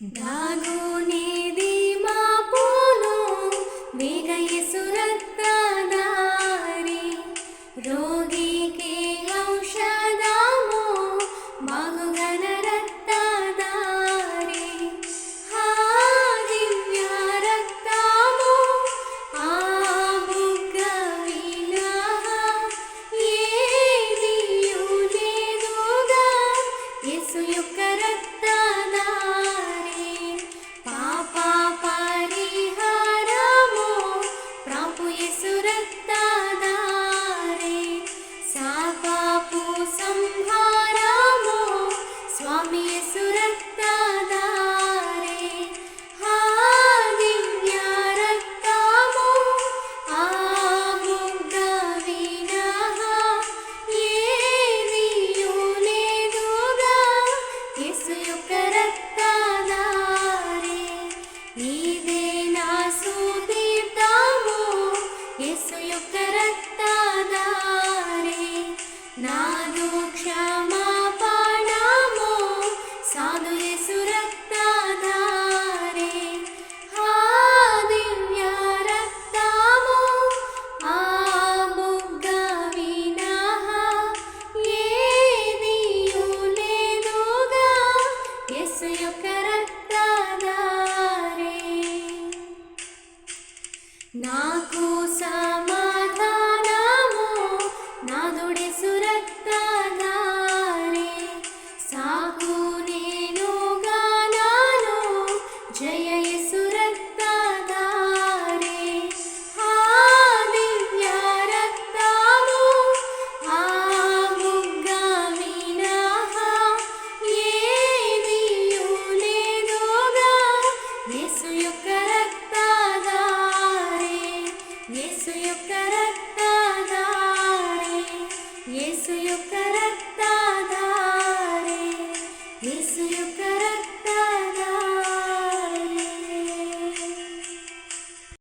దాగునేది మా పూలు వేగ యేసు రక్తధారి రోగికి ఔషధము బాగుగల రక్తధారి ఆ దివ్య రక్తము ఆ బుగ్గ వినా ఏదియూ లేదుగా యేసు యొక్క రక్తధారి పాప పరిహారము ప్రభు యేసు రక్తధారి శాపపు సంహారము స్వామి యేసు రక్తధారి ఆ దివ్య రక్తము ఆ బుగ్గ వినా ఏదియూ లేదుగా యేసు యొక్క రక్తధారి ఇదే నా సుదీప్తము యేసు యొక్క రక్తధారి నాదు క్షమాపణము సాధు యేసు రక్తధారి ఆ దివ్య రక్తము ఆ బుగ్గ వినా ఏదియూ లేదుగా యేసు యొక్క రక్తధారి నాకు సమాధానము నాదుడేసు రక్తధారి సాకు నేను గానాను జయ యేసు రక్తధారి ఆ దివ్య రక్తము ఆ బుగ్గ వినా ఏదియూ లేదుగా యేసు యొక్క రక్తధారి యేసు యొక్క రక్తధారి యేసు యొక్క